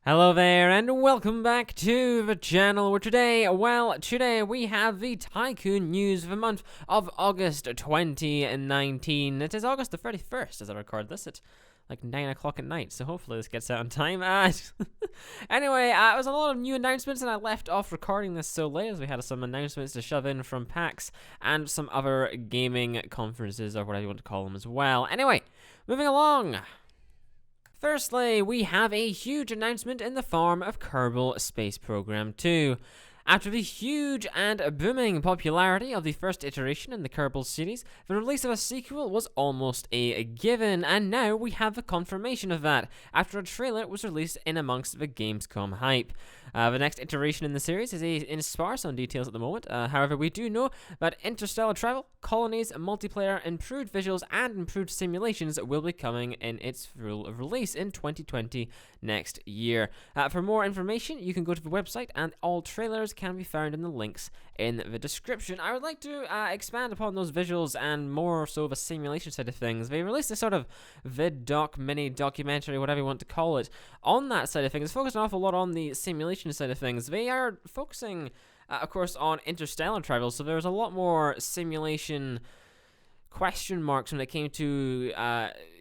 Hello there, and welcome back to the channel, where today we have the Tycoon news for the month of August 2019. It is August the 31st as I record this at like 9 o'clock at night, so hopefully this gets out on time. Anyway, it was a lot of new announcements, and I left off recording this so late as we had some announcements to shove in from PAX and some other gaming conferences, or whatever you want to call them as well. Anyway, moving along. Firstly, we have a huge announcement in the form of Kerbal Space Program 2. After the huge and booming popularity of the first iteration in the Kerbal series, the release of a sequel was almost a given, and now we have the confirmation of that, after a trailer was released in amongst the Gamescom hype. The next iteration in the series is sparse on details at the moment. However, we do know that interstellar travel, colonies, multiplayer, improved visuals, and improved simulations will be coming in its full release in 2020 next year. For more information, you can go to the website, and all trailers can be found in the links in the description. I would like to expand upon those visuals and more so the simulation side of things. They released a sort of vid-doc, mini-documentary, whatever you want to call it, on that side of things. It's focused an awful lot on the simulation side of things. They are focusing, of course, on interstellar travel, so there's a lot more simulation question marks when it came to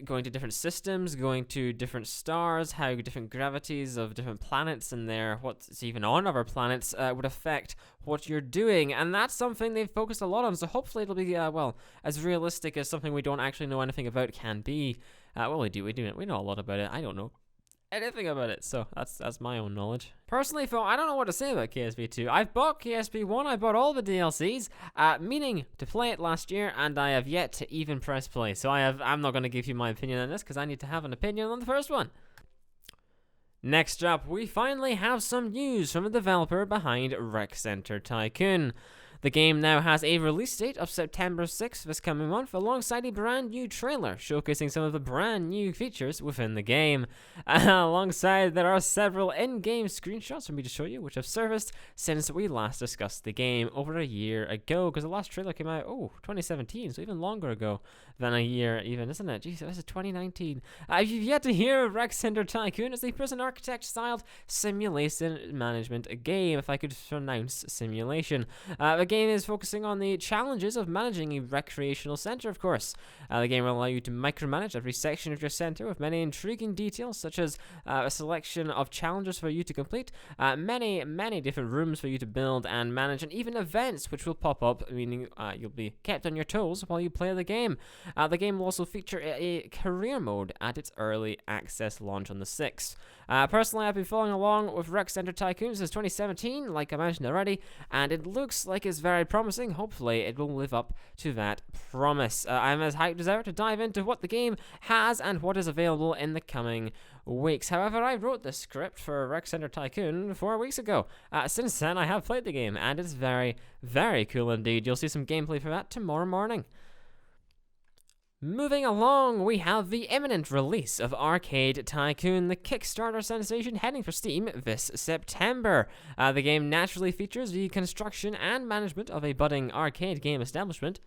going to different systems, going to different stars, how different gravities of different planets and what's even on other planets would affect what you're doing, and that's something they've focused a lot on, so hopefully it'll be, as realistic as something we don't actually know anything about can be. We know a lot about it. I don't know anything about it, so that's my own knowledge. Personally, Phil, I don't know what to say about KSP2. I've bought KSP1, I bought all the DLCs, meaning to play it last year, and I have yet to even press play, so I'm not going to give you my opinion on this, because I need to have an opinion on the first one. Next up, we finally have some news from the developer behind Center Tycoon. The game now has a release date of September 6th this coming month, alongside a brand new trailer showcasing some of the brand new features within the game. Alongside, there are several in-game screenshots for me to show you, which have surfaced since we last discussed the game over a year ago, because the last trailer came out, 2017, so even longer ago than a year even, isn't it? Jeez, this is 2019. If you've yet to hear of Center Tycoon, it's a prison architect-styled simulation management game, if I could pronounce simulation. The game is focusing on the challenges of managing a recreational center, of course. The game will allow you to micromanage every section of your center with many intriguing details, such as a selection of challenges for you to complete, many different rooms for you to build and manage, and even events which will pop up, meaning you'll be kept on your toes while you play the game. The game will also feature a career mode at its early access launch on the 6th. Personally, I've been following along with Center Tycoon since 2017, like I mentioned already, and it looks like it's very promising. Hopefully, it will live up to that promise. I'm as hyped as ever to dive into what the game has and what is available in the coming weeks. However, I wrote the script for Center Tycoon 4 weeks ago. Since then, I have played the game, and it's very, very cool indeed. You'll see some gameplay for that tomorrow morning. Moving along, we have the imminent release of Arcade Tycoon, the Kickstarter sensation heading for Steam this September. The game naturally features the construction and management of a budding arcade game establishment.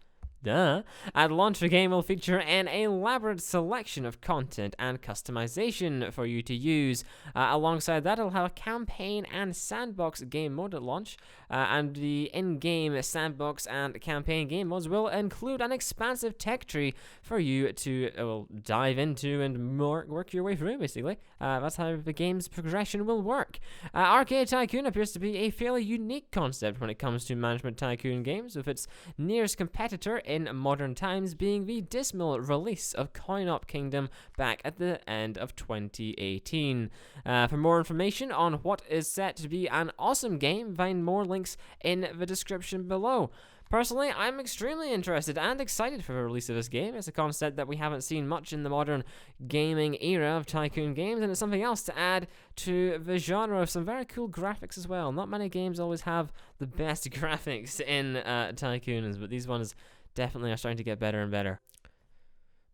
At launch, the game will feature an elaborate selection of content and customization for you to use. Alongside that, it'll have a campaign and sandbox game mode at launch, and the in-game sandbox and campaign game modes will include an expansive tech tree for you to dive into and work your way through, basically. That's how the game's progression will work. Arcade Tycoon appears to be a fairly unique concept when it comes to management tycoon games, with its nearest competitor in modern times being the dismal release of Compiuter Kingdom back at the end of 2018. For more information on what is set to be an awesome game, find more links in the description below. Personally, I'm extremely interested and excited for the release of this game. It's a concept that we haven't seen much in the modern gaming era of tycoon games, and it's something else to add to the genre of some very cool graphics as well. Not many games always have the best graphics in tycoons, but these ones definitely are starting to get better and better.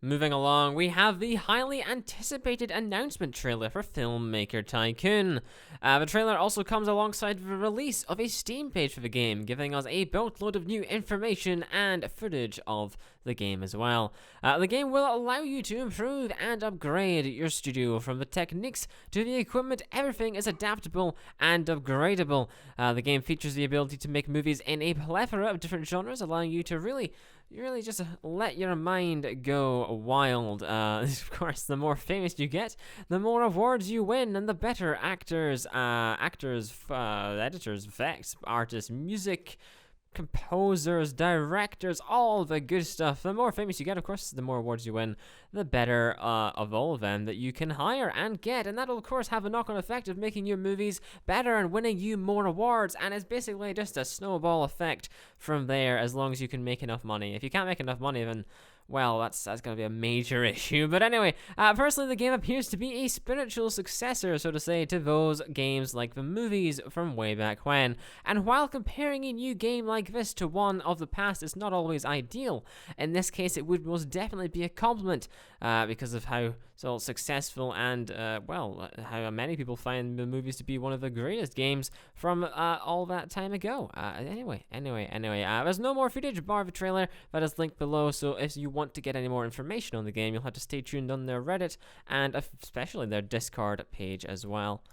Moving along, we have the highly anticipated announcement trailer for Filmmaker Tycoon. The trailer also comes alongside the release of a Steam page for the game, giving us a boatload of new information and footage of the game as well. The game will allow you to improve and upgrade your studio, from the techniques to the equipment. Everything is adaptable and upgradable. The game features the ability to make movies in a plethora of different genres, allowing you to really just let your mind go wild. Of course, the more famous you get, the more awards you win, and the better actors, editors, effects, artists, music, composers, directors, all the good stuff. The more famous you get, of course, the more awards you win, the better of all of them that you can hire and get. And that'll, of course, have a knock-on effect of making your movies better and winning you more awards. And it's basically just a snowball effect from there, as long as you can make enough money. If you can't make enough money, then, well, that's going to be a major issue. But anyway, personally, the game appears to be a spiritual successor, so to say, to those games like the movies from way back when. And while comparing a new game like this to one of the past is not always ideal, in this case, it would most definitely be a compliment, because of how successful and, how many people find the movies to be one of the greatest games from all that time ago. Anyway, there's no more footage bar the trailer that is linked below, so if you want to get any more information on the game, you'll have to stay tuned on their Reddit and especially their Discord page as well.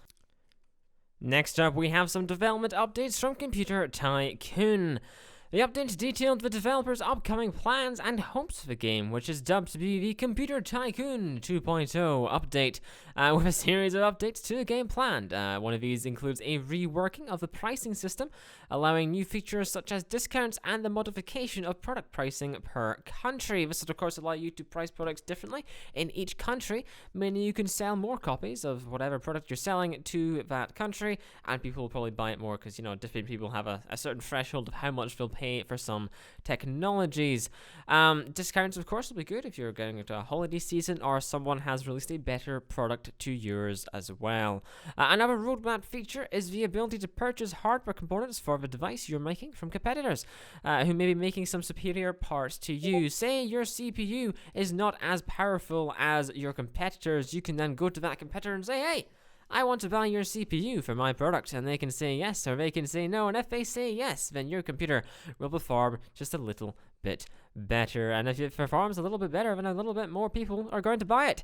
Next up, we have some development updates from Compiuter Tycoon. The update detailed the developers' upcoming plans and hopes for the game, which is dubbed to be the Compiuter Tycoon 2.0 update, with a series of updates to the game planned. One of these includes a reworking of the pricing system, allowing new features such as discounts and the modification of product pricing per country. This would, of course, allow you to price products differently in each country, meaning you can sell more copies of whatever product you're selling to that country, and people will probably buy it more because, different people have a certain threshold of how much they'll pay for some technologies. Discounts, of course, will be good if you're going into a holiday season or someone has released a better product to yours as well. Another roadmap feature is the ability to purchase hardware components for the device you're making from competitors who may be making some superior parts to you. Say your CPU is not as powerful as your competitors, you can then go to that competitor and say, hey, I want to buy your CPU for my product, and they can say yes or they can say no, and if they say yes, then your computer will perform just a little bit better, and if it performs a little bit better, then a little bit more people are going to buy it,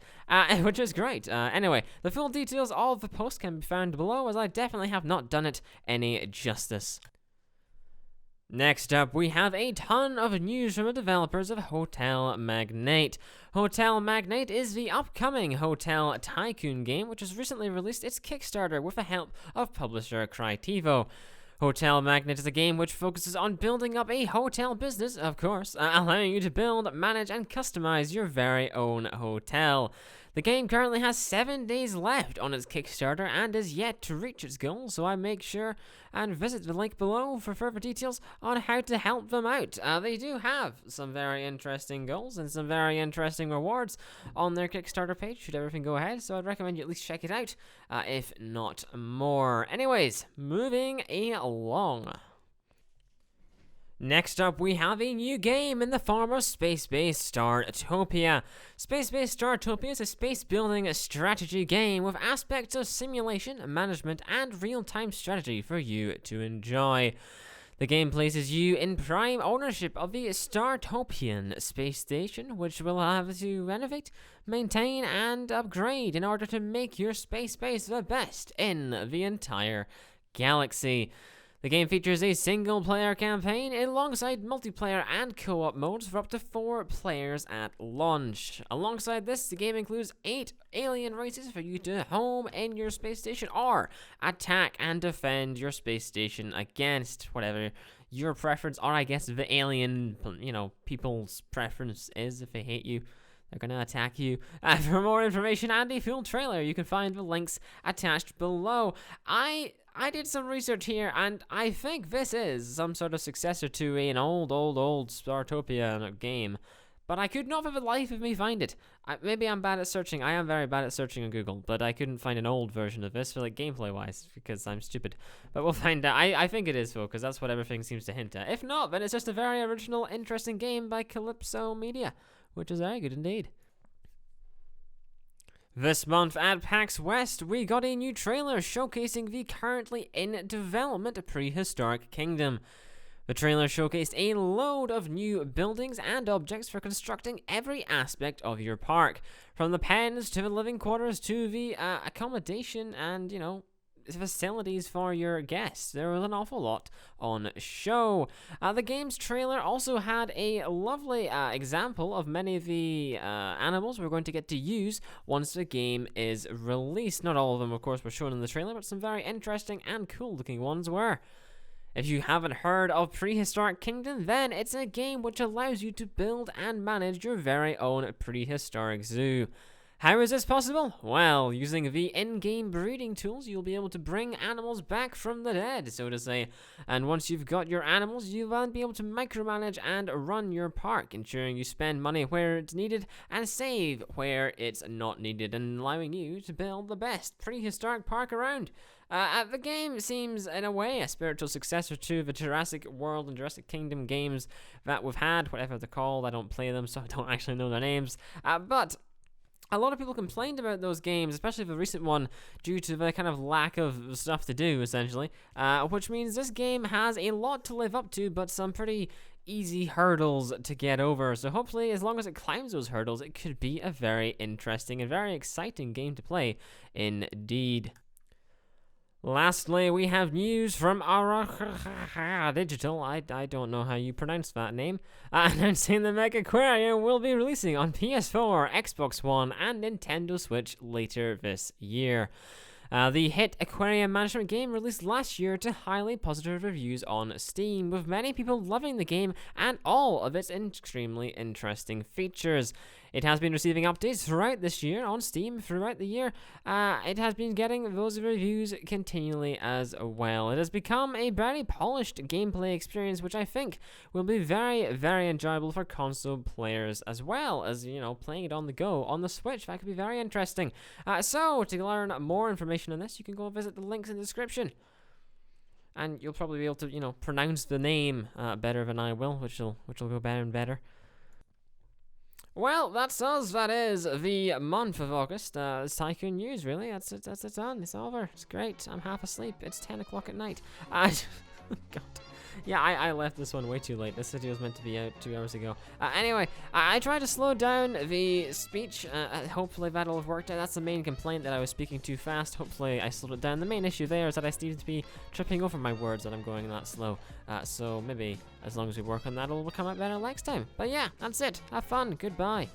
which is great. Anyway, the full details of the post can be found below, as I definitely have not done it any justice. Next up, we have a ton of news from the developers of Hotel Magnate. Hotel Magnate is the upcoming Hotel Tycoon game, which has recently released its Kickstarter with the help of publisher Crytevo. Hotel Magnate is a game which focuses on building up a hotel business, of course, allowing you to build, manage, and customize your very own hotel. The game currently has 7 days left on its Kickstarter and is yet to reach its goal, so I make sure and visit the link below for further details on how to help them out. They do have some very interesting goals and some very interesting rewards on their Kickstarter page, should everything go ahead, so I'd recommend you at least check it out, if not more. Anyways, moving along. Next up, we have a new game in the form of Spacebase Startopia. Spacebase Startopia is a space-building strategy game with aspects of simulation, management, and real-time strategy for you to enjoy. The game places you in prime ownership of the Startopian space station, which will have to renovate, maintain, and upgrade in order to make your space base the best in the entire galaxy. The game features a single-player campaign alongside multiplayer and co-op modes for up to 4 players at launch. Alongside this, the game includes 8 alien races for you to home in your space station or attack and defend your space station against whatever your preference, or I guess the alien, people's preference is. If they hate you, they're going to attack you. For more information and a full trailer, you can find the links attached below. I did some research here, and I think this is some sort of successor to an old Startopia game, but I could not for the life of me find it. Maybe I'm bad at searching. I am very bad at searching on Google, but I couldn't find an old version of this for gameplay-wise, because I'm stupid. But we'll find out. I think it is, though, because that's what everything seems to hint at. If not, then it's just a very original, interesting game by Calypso Media, which is very good indeed. This month at PAX West, we got a new trailer showcasing the currently in development Prehistoric Kingdom. The trailer showcased a load of new buildings and objects for constructing every aspect of your park, from the pens to the living quarters to the accommodation and, facilities for your guests. There was an awful lot on show. The game's trailer also had a lovely example of many of the animals we're going to get to use once the game is released. Not all of them, of course, were shown in the trailer, but some very interesting and cool looking ones were. If you haven't heard of Prehistoric Kingdom, then it's a game which allows you to build and manage your very own prehistoric zoo. How is this possible? Well, using the in-game breeding tools, you'll be able to bring animals back from the dead, so to say. And once you've got your animals, you'll then be able to micromanage and run your park, ensuring you spend money where it's needed and save where it's not needed, and allowing you to build the best prehistoric park around. The game seems, in a way, a spiritual successor to the Jurassic World and Jurassic Kingdom games that we've had, whatever they're called. I don't play them, so I don't actually know their names. But a lot of people complained about those games, especially the recent one, due to the kind of lack of stuff to do, essentially. Which means this game has a lot to live up to, but some pretty easy hurdles to get over. So hopefully, as long as it climbs those hurdles, it could be a very interesting and very exciting game to play indeed. Lastly, we have news from Digital, I don't know how you pronounce that name, announcing the Magaquairum will be releasing on PS4, Xbox One, and Nintendo Switch later this year. The hit aquarium management game released last year to highly positive reviews on Steam, with many people loving the game and all of its extremely interesting features. It has been receiving updates throughout this year on Steam throughout the year. It has been getting those reviews continually as well. It has become a very polished gameplay experience, which I think will be very, very enjoyable for console players, as well as, playing it on the go on the Switch. That could be very interesting. So, to learn more information on this, you can go visit the links in the description. And you'll probably be able to, pronounce the name better than I will, which will go better and better. Well, that's us. That is the month of August. It's Tycoon news, really. That's done. It's over. It's great. I'm half asleep. It's 10 o'clock at night. God. Yeah, I left this one way too late. This video was meant to be out 2 hours ago. Anyway, I tried to slow down the speech. Hopefully that'll have worked out. That's the main complaint, that I was speaking too fast. Hopefully I slowed it down. The main issue there is that I seem to be tripping over my words and I'm going that slow. So maybe as long as we work on that, it'll come out better next time. But yeah, that's it. Have fun. Goodbye.